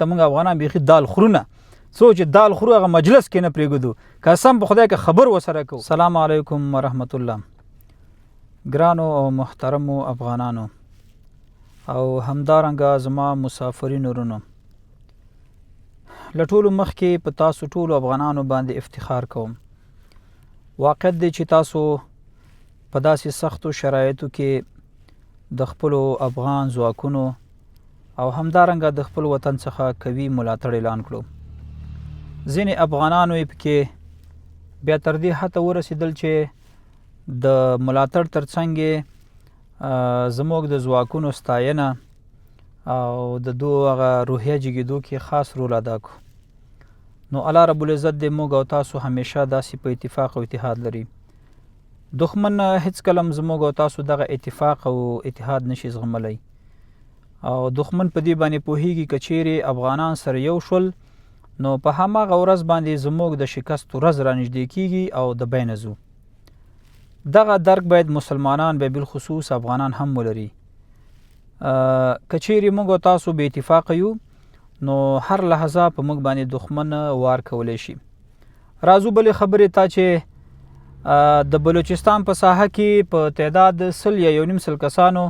ته موږ افغانان بیخي دال خورو نه، څو چې دال خورو هغه مجلس کې نه پرېږدو، قسم په خدای که خبر ورسره کوو. السلام علیکم ورحمت الله. ګرانو او محترمو افغانانو او همدارنګه زما مسافرینو ورونو، له ټولو مخکې په تاسو ټولو افغانانو باندې افتخار کوم. واقعیت دی چې تاسو په داسې سختو شرایطو کې د خپلو افغان ځواکونو او همدارنګه د خپل وطن څخه قوي ملاتړ اعلان کړو. ځینې افغانانو یې پکې بیا تر دې حته ورسېدل چې د ملاتړ تر څنګ زموږ د ځواکونو ستاینه او د دوی هغه روحیه جګېدو کې خاص رول ادا کړو. نو الله رب العزت دې موږ او تاسو همیشه داسې په اتفاق او اتحاد لري. دښمن هېڅکله هم زموږ او تاسو دغه اتفاق او اتحاد نشي زغملی او دښمن په دې باندې پوهېږي که چیرې افغانان سره یو شول نو په هماغه ورځ باندې زموږ د شکست ورځ رانږدې کېږي او د بینه ځو. دغه درک باید مسلمانان به بالخصوص افغانان هم ولري. که چیرې موږ او تاسو بې اتفاقه یو نو هر لحظه په موږ باندې دښمن وار کولی شي. راځو بلې خبرې ته چې د بلوچستان په ساحه کې په تعداد 100 یا 1.5 کسانو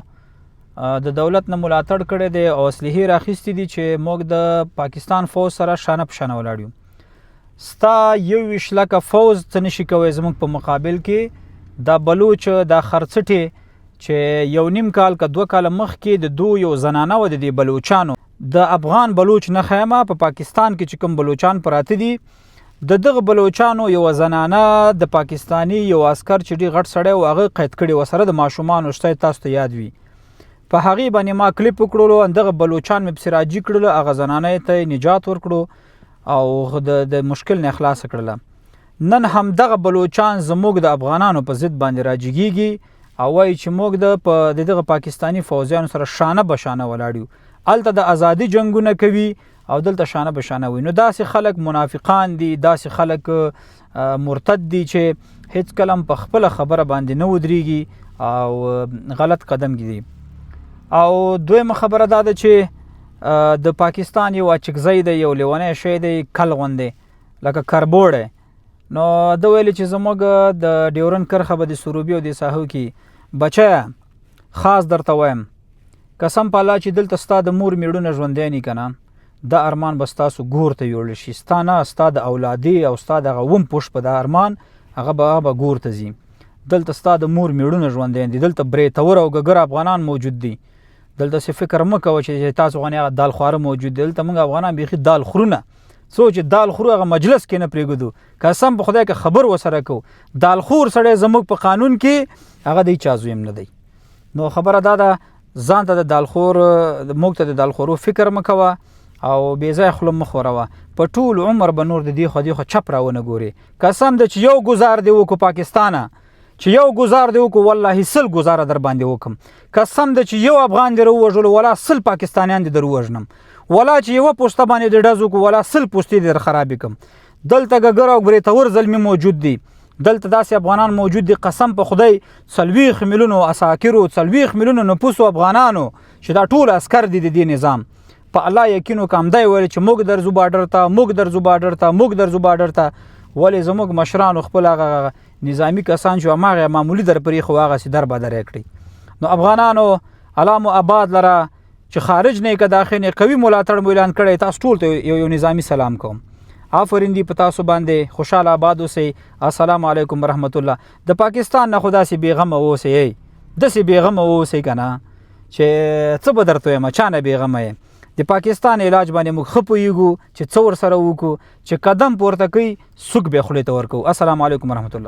د دولت نه ملاتړ کړی دی او اسلحې راخیستې دي چې موږ د پاکستان فوج سره شانه په شانه ولاړ یو. ستا 21 لکه فوج څه نشي کوی زموږ په مقابل کې. دا بلوچ دا خرڅټې چې 1.5 کال که 2 کاله مخکې د دوی یو زنانه وه د دې بلوچانو د افغان بلوچ نه خیمه په پاکستان کې چې کوم بلوچان پراته دي د دغه بلوچانو یو زنانه د پاکستانی یو عسکر چې ډېر غټ سړی و هغه قید کړی و سره د ماشومانو شته تاسو ته یاد وي. په هغې باندې ما کلیپ وکړلو دغه بلوچان مې پسې راجي کړلو هغه زنانه ته نجات ورکړو او د مشکل نه خلاصه کړله. نن هم دغه بلوچان زموږ د افغانانو په ضد باندې راجګېږي او وایي چې موږ د دغه پاکستانی فوجیانو سره شانه به شانه ولاړ یو. هلته د ازادي جنګونه کوي او دلته شانه به شانه وي. نو داسې خلک منافقان دي، داسې خلک مرتد دي چې هېڅکله هم په خپله خبره باندې نه ودرېږي او غلط قدم ږدي. او دویمه خبره دا ده چې د پاکستان یو اچکزی دی، یو لیونی شی دی کل غوندې لکه کربوړی. نو ده ویلې چې زموږ د ډیورن کرښه به د سروبي او د ساحو کې بچیه خاص درته وایم قسم په الله چې دلته ستا د مور میړونه ژوندی نی که نه دا ارمان به ستاسو ګور ته یوړل شي. ستا نه ستا د اولادي او ستا دغه وم پوښ په دا ارمان هغه به ګور ته ځي. دلته ستا د مور میړونه ژوندی دي، دلته بریتور او ګګر افغانان موجود دي. دلته څه فکر مه کوه چې تاسو غوانې هغه دال خواره موجود دی. دلته موږ افغانان بیخي دال خورو نه، څو چې دال خورو هغه مجلس کې نه پرېږدو. قسم په خدای که خبر ورسره کوو دال خور سړی زموږ په قانون کې هغه د هیچا زویم نه دی. نو خبره دا ده ځان ته د دالخور موږ ته د دالخورو فکر مه کوه او بې ځایه خوله مه خوروه. په ټول عمر به نور د دې خوا دې خوا چپ راونه ګورې. قسم ده چې یو ګزار دې وکړو پاکستانه، چې یو ګزار دې وکړو والله 100 ګزاره در باندې وکم. قسم ده چې یو افغان دې راووژلو ولا 100 پاکستانیان دې در ووژنم، ولا چې یوه پوسته باندې دې ډز وکړو ولا 100 پوستې دې در خرابې کړم. دلته ګګر او بریتور زلمي موجود دي، دلته داسې افغانان موجود دي قسم په خدای 40 میلیونو عساکرو 40 میلیونو نفوسو افغانانو چې دا ټول عسکر دي د دې نظام. په الله یقین وکړه همدا یې ویل چې موږ درځو باډر ته، موږ درځو باډر ته، موږ درځو باډر ته. ولې زموږ مشرانو خپل هغه نظامي کسان چې هماغه معمولي در پرېښو هغسې در بدر یې کړي. نو افغانانو الله مو آباد لره چې خارج نه یې که داخل یې قوي ملاتړ مو اعلان کړی. تاسو ټول ته یو نظامي سلام کوم. آفرین دی په تاسو باندې خوشحاله آباد اوسئ. السلام علیکم ورحمت الله. د پاکستان نه خو داسې بېغمه اوسئ، داسې بېغمه اوسئ که نه چې څه به درته وایم چا نه بېغمه یې. د پاکستان علاج باندې موږ ښه پوهېږو چې څه ورسره وکړو چې قدم پورته کوي سوک به خولې ته ورکوو. السلام علیکم ورحمت الله.